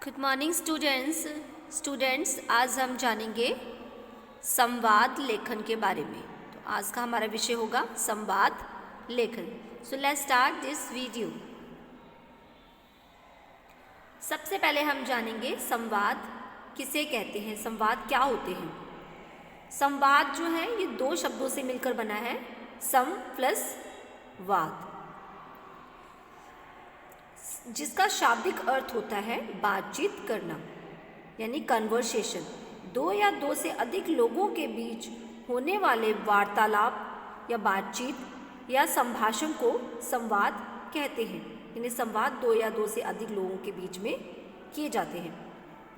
Good morning students आज हम जानेंगे संवाद लेखन के बारे में। तो आज का हमारा विषय होगा संवाद लेखन। So let's start this video. सबसे पहले हम जानेंगे संवाद किसे कहते हैं, संवाद क्या होते हैं। संवाद जो है ये दो शब्दों से मिलकर बना है, सम प्लस वाद, जिसका शाब्दिक अर्थ होता है बातचीत करना यानी कन्वर्सेशन। दो या दो से अधिक लोगों के बीच होने वाले वार्तालाप या बातचीत या संभाषण को संवाद कहते हैं। यानी संवाद दो या दो से अधिक लोगों के बीच में किए जाते हैं।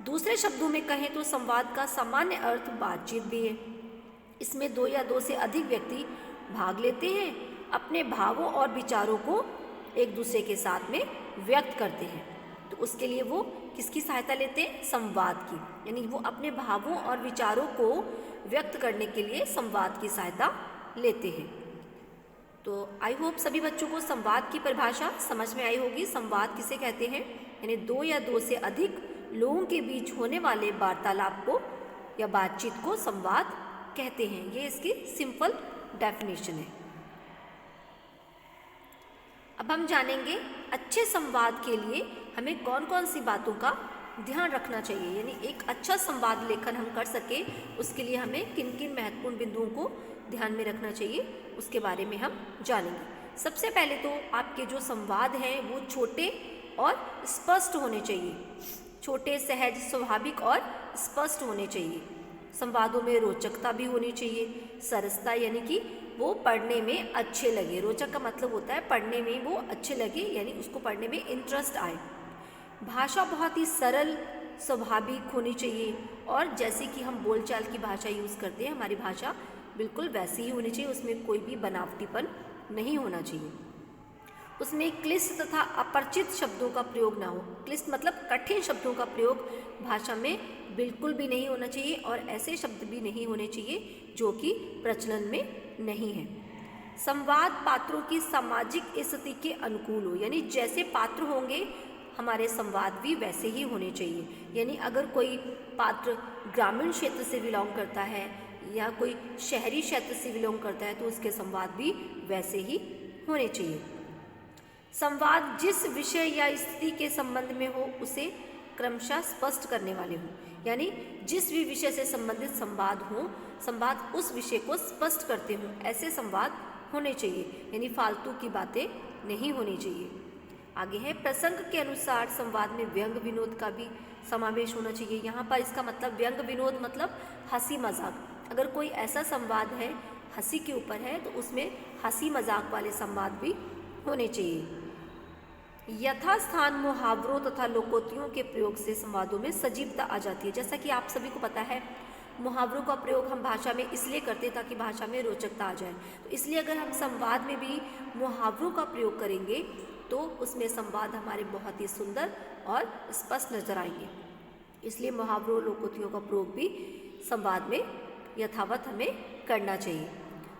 दूसरे शब्दों में कहें तो संवाद का सामान्य अर्थ बातचीत भी है। इसमें दो या दो से अधिक व्यक्ति भाग लेते हैं, अपने भावों और विचारों को एक दूसरे के साथ में व्यक्त करते हैं। तो उसके लिए वो किसकी सहायता लेते हैं? संवाद की। यानी वो अपने भावों और विचारों को व्यक्त करने के लिए संवाद की सहायता लेते हैं। तो आई होप सभी बच्चों को संवाद की परिभाषा समझ में आई होगी। संवाद किसे कहते हैं? यानी दो या दो से अधिक लोगों के बीच होने वाले वार्तालाप को या बातचीत को संवाद कहते हैं। ये इसकी सिंपल डेफिनेशन है। अब हम जानेंगे अच्छे संवाद के लिए हमें कौन कौन सी बातों का ध्यान रखना चाहिए। यानी एक अच्छा संवाद लेखन हम कर सके उसके लिए हमें किन किन महत्वपूर्ण बिंदुओं को ध्यान में रखना चाहिए, उसके बारे में हम जानेंगे। सबसे पहले तो आपके जो संवाद हैं वो छोटे और स्पष्ट होने चाहिए। छोटे, सहज, स्वाभाविक और स्पष्ट होने चाहिए। संवादों में रोचकता भी होनी चाहिए। सरसता यानी कि वो पढ़ने में अच्छे लगे। रोचक का मतलब होता है पढ़ने में वो अच्छे लगे, यानी उसको पढ़ने में इंटरेस्ट आए। भाषा बहुत ही सरल, स्वाभाविक होनी चाहिए। और जैसे कि हम बोलचाल की भाषा यूज़ करते हैं, हमारी भाषा बिल्कुल वैसी ही होनी चाहिए। उसमें कोई भी बनावटीपन नहीं होना चाहिए। उसमें क्लिष्ट तथा अपरिचित शब्दों का प्रयोग ना हो। क्लिष्ट मतलब कठिन शब्दों का प्रयोग भाषा में बिल्कुल भी नहीं होना चाहिए, और ऐसे शब्द भी नहीं होने चाहिए जो कि प्रचलन में नहीं है। संवाद पात्रों की सामाजिक स्थिति के अनुकूल हो। यानी जैसे पात्र होंगे हमारे संवाद भी वैसे ही होने चाहिए। यानी अगर कोई पात्र ग्रामीण क्षेत्र से बिलोंग करता है या कोई शहरी क्षेत्र से बिलोंग करता है तो उसके संवाद भी वैसे ही होने चाहिए। संवाद जिस विषय या स्थिति के संबंध में हो उसे क्रमशः स्पष्ट करने वाले हों। यानी जिस भी विषय से संबंधित संवाद हो, संवाद उस विषय को स्पष्ट करते हों, ऐसे संवाद होने चाहिए। यानी फालतू की बातें नहीं होनी चाहिए। आगे है प्रसंग के अनुसार संवाद में व्यंग विनोद का भी समावेश होना चाहिए। यहाँ पर इसका मतलब व्यंग विनोद मतलब हंसी मजाक। अगर कोई ऐसा संवाद है हंसी के ऊपर है तो उसमें हंसी मजाक वाले संवाद भी होने चाहिए। यथास्थान मुहावरों तथा लोकोक्तियों के प्रयोग से संवादों में सजीवता आ जाती है। जैसा कि आप सभी को पता है मुहावरों का प्रयोग हम भाषा में इसलिए करते हैं ताकि भाषा में रोचकता आ जाए। तो इसलिए अगर हम संवाद में भी मुहावरों का प्रयोग करेंगे तो उसमें संवाद हमारे बहुत ही सुंदर और स्पष्ट नजर आएंगे। इसलिए मुहावरों लोकोक्तियों का प्रयोग भी संवाद में यथावत हमें करना चाहिए।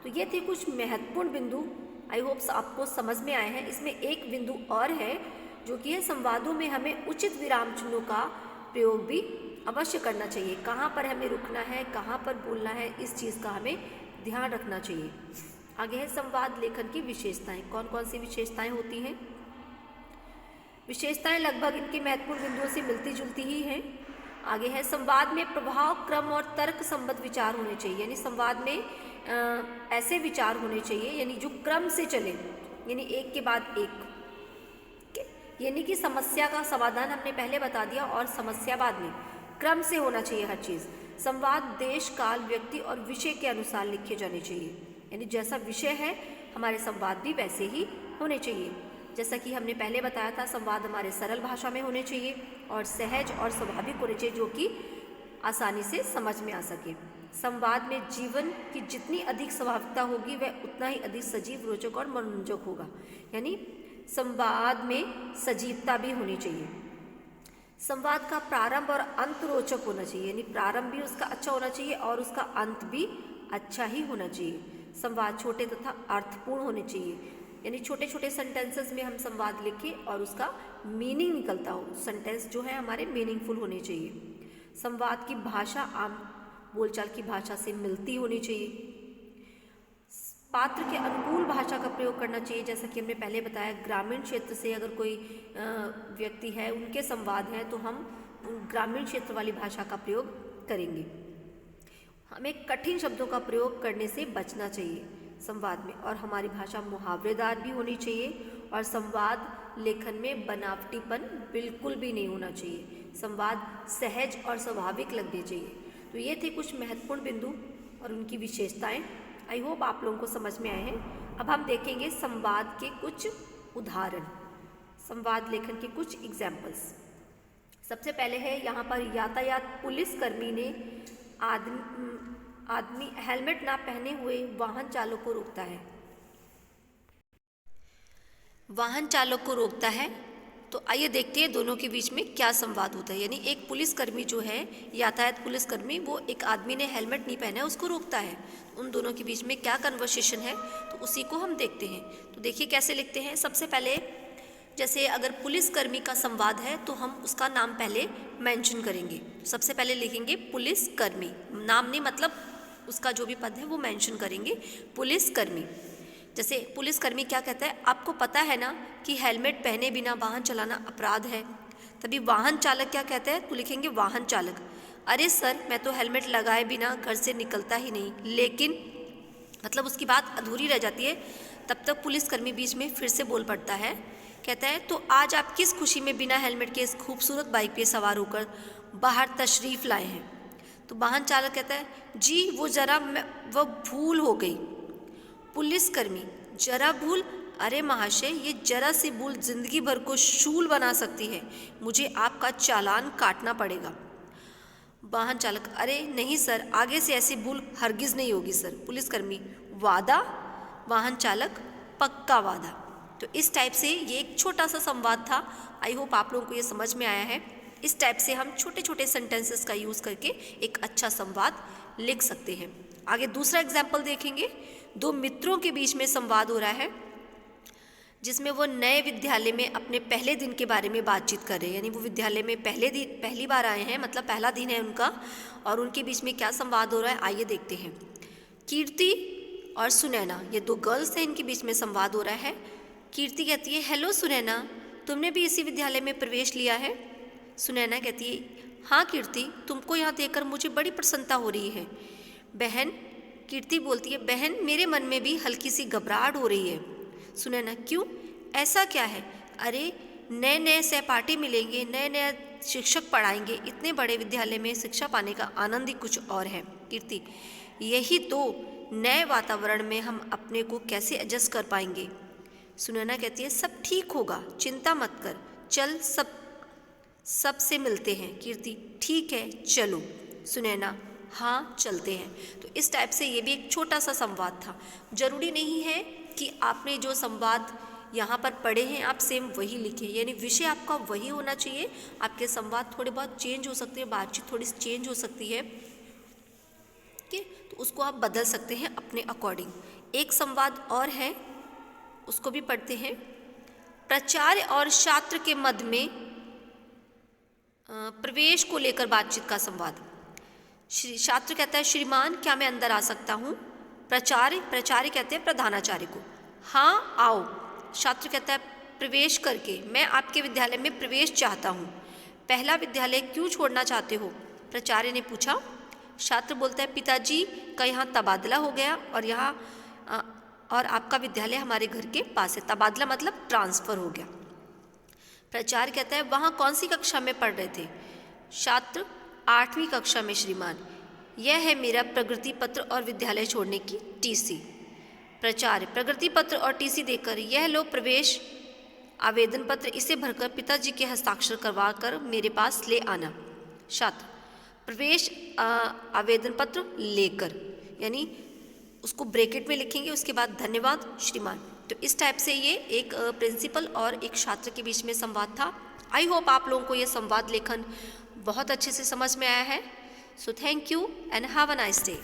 तो ये थे कुछ महत्वपूर्ण बिंदु। आई होप आपको समझ में आए हैं। इसमें एक बिंदु और है जो कि है संवादों में हमें उचित विराम चिन्हों का प्रयोग भी अवश्य करना चाहिए। कहाँ पर हमें रुकना है, कहाँ पर बोलना है, इस चीज़ का हमें ध्यान रखना चाहिए। आगे है संवाद लेखन की विशेषताएं। कौन कौन सी विशेषताएं होती हैं? विशेषताएं लगभग इनके महत्वपूर्ण बिंदुओं से मिलती जुलती ही हैं। आगे है संवाद में प्रभाव, क्रम और तर्क संबद्ध विचार होने चाहिए। यानी संवाद में ऐसे विचार होने चाहिए यानी जो क्रम से चले, यानी एक के बाद एक। यानी कि समस्या का समाधान हमने पहले बता दिया और समस्या बाद में। क्रम से होना चाहिए हर चीज़। संवाद देश, काल, व्यक्ति और विषय के अनुसार लिखे जाने चाहिए। यानी जैसा विषय है हमारे संवाद भी वैसे ही होने चाहिए। जैसा कि हमने पहले बताया था संवाद हमारे सरल भाषा में होने चाहिए और सहज और स्वाभाविक होने चाहिए जो कि आसानी से समझ में आ सके। संवाद में जीवन की जितनी अधिक स्वाभाविकता होगी वह उतना ही अधिक सजीव, रोचक और मनोरंजक होगा। यानी संवाद में सजीवता भी होनी चाहिए। संवाद का प्रारंभ और अंत रोचक होना चाहिए। यानी प्रारंभ भी उसका अच्छा होना चाहिए और उसका अंत भी अच्छा ही होना चाहिए। संवाद छोटे तथा अर्थपूर्ण होने चाहिए। यानी छोटे छोटे सेंटेंसेस में हम संवाद लिखें और उसका मीनिंग निकलता हो। सेंटेंस जो है हमारे मीनिंगफुल होने चाहिए। संवाद की भाषा आम बोलचाल की भाषा से मिलती होनी चाहिए। पात्र के अनुकूल भाषा का प्रयोग करना चाहिए। जैसा कि हमने पहले बताया, ग्रामीण क्षेत्र से अगर कोई व्यक्ति है, उनके संवाद हैं, तो हम ग्रामीण क्षेत्र वाली भाषा का प्रयोग करेंगे। हमें कठिन शब्दों का प्रयोग करने से बचना चाहिए संवाद में, और हमारी भाषा मुहावरेदार भी होनी चाहिए, और संवाद लेखन में बनावटीपन बिल्कुल भी नहीं होना चाहिए। संवाद सहज और स्वाभाविक लगने चाहिए। तो ये थे कुछ महत्वपूर्ण बिंदु और उनकी विशेषताएं। आई होप आप लोगों को समझ में आए हैं। अब हम देखेंगे संवाद के कुछ उदाहरण, संवाद लेखन के कुछ एग्जाम्पल्स। सबसे पहले है यहाँ पर, यातायात पुलिसकर्मी ने आदमी हेलमेट ना पहने हुए वाहन चालक को रोकता है। वाहन चालक को रोकता है, तो आइए देखते हैं दोनों के बीच में क्या संवाद होता है। यानी एक पुलिसकर्मी जो है, यातायात पुलिसकर्मी, वो एक आदमी ने हेलमेट नहीं पहना है, उसको रोकता है। उन दोनों के बीच में क्या कन्वर्सेशन है, तो उसी को हम देखते हैं। तो देखिए कैसे लिखते हैं। सबसे पहले, जैसे अगर पुलिसकर्मी का संवाद है तो हम उसका नाम पहले मेंशन करेंगे। सबसे पहले लिखेंगे पुलिसकर्मी, नाम नहीं, मतलब उसका जो भी पद है वो मेंशन करेंगे, पुलिसकर्मी। जैसे पुलिसकर्मी क्या कहता है, आपको पता है ना कि हेलमेट पहने बिना वाहन चलाना अपराध है। तभी वाहन चालक क्या कहता है, तो लिखेंगे वाहन चालक, अरे सर मैं तो हेलमेट लगाए बिना घर से निकलता ही नहीं, लेकिन, मतलब उसकी बात अधूरी रह जाती है। तब तक पुलिसकर्मी बीच में फिर से बोल पड़ता है, कहता है तो आज आप किस खुशी में बिना हेलमेट के इस खूबसूरत बाइक पे सवार होकर बाहर तशरीफ़ लाए हैं। तो वाहन चालक कहता है, जी वो भूल हो गई। पुलिसकर्मी, जरा भूल, अरे महाशय ये जरा सी भूल जिंदगी भर को शूल बना सकती है, मुझे आपका चालान काटना पड़ेगा। वाहन चालक, अरे नहीं सर, आगे से ऐसी भूल हरगिज़ नहीं होगी सर। पुलिसकर्मी, वादा। वाहन चालक, पक्का वादा। तो इस टाइप से ये एक छोटा सा संवाद था। आई होप आप लोगों को ये समझ में आया है। इस टाइप से हम छोटे छोटे सेंटेंसेस का यूज़ करके एक अच्छा संवाद लिख सकते हैं। आगे दूसरा एग्जाम्पल देखेंगे। दो मित्रों के बीच में संवाद हो रहा है, जिसमें वो नए विद्यालय में अपने पहले दिन के बारे में बातचीत कर रहे हैं। यानी वो विद्यालय में पहली बार आए हैं, मतलब पहला दिन है उनका, और उनके बीच में क्या संवाद हो रहा है, आइए देखते हैं। कीर्ति और सुनैना, ये दो गर्ल्स हैं, इनके बीच में संवाद हो रहा है। कीर्ति कहती है, हेलो सुनैना, तुमने भी इसी विद्यालय में प्रवेश लिया है। सुनैना कहती है, हाँ कीर्ति, तुमको यहाँ देखकर मुझे बड़ी प्रसन्नता हो रही है। बहन, कीर्ति बोलती है, बहन मेरे मन में भी हल्की सी घबराहट हो रही है। सुनैना, क्यों, ऐसा क्या है? अरे नए नए सहपाठी मिलेंगे, नए नए शिक्षक पढ़ाएंगे, इतने बड़े विद्यालय में शिक्षा पाने का आनंद ही कुछ और है। कीर्ति, यही तो, नए वातावरण में हम अपने को कैसे एडजस्ट कर पाएंगे। सुनैना कहती है, सब ठीक होगा, चिंता मत कर, चल सब से मिलते हैं। कीर्ति, ठीक है चलो। सुनैना, हाँ चलते हैं। तो इस टाइप से ये भी एक छोटा सा संवाद था। जरूरी नहीं है कि आपने जो संवाद यहाँ पर पढ़े हैं आप सेम वही लिखें, यानी विषय आपका वही होना चाहिए। आपके संवाद थोड़े बहुत चेंज हो सकते हैं, बातचीत थोड़ी सी चेंज हो सकती है, ठीक है, तो उसको आप बदल सकते हैं अपने अकॉर्डिंग। एक संवाद और है, उसको भी पढ़ते हैं। प्राचार्य और छात्र के मध्य में प्रवेश को लेकर बातचीत का संवाद। छात्र कहता है, श्रीमान क्या मैं अंदर आ सकता हूँ? प्राचार्य कहते हैं प्रधानाचार्य को, हाँ आओ। छात्र कहता है, प्रवेश करके मैं आपके विद्यालय में प्रवेश चाहता हूँ। पहला विद्यालय क्यों छोड़ना चाहते हो? प्राचार्य ने पूछा। छात्र बोलता है, पिताजी का यहाँ तबादला हो गया और आपका विद्यालय हमारे घर के पास है। तबादला मतलब ट्रांसफ़र हो गया। प्राचार्य कहता है, वहाँ कौन सी कक्षा में पढ़ रहे थे? छात्र, 8वीं कक्षा में श्रीमान। यह है मेरा प्रगति पत्र और विद्यालय छोड़ने की टीसी। प्राचार्य, प्रगति पत्र और टीसी देकर, यह लो प्रवेश आवेदन पत्र, इसे भरकर पिताजी के हस्ताक्षर करवा कर मेरे पास ले आना। छात्र, प्रवेश आवेदन पत्र लेकर, यानी उसको ब्रैकेट में लिखेंगे, उसके बाद धन्यवाद श्रीमान। तो इस टाइप से ये एक प्रिंसिपल और एक छात्र के बीच में संवाद था। आई होप आप लोगों को ये संवाद लेखन बहुत अच्छे से समझ में आया है। So thank you and have a nice day.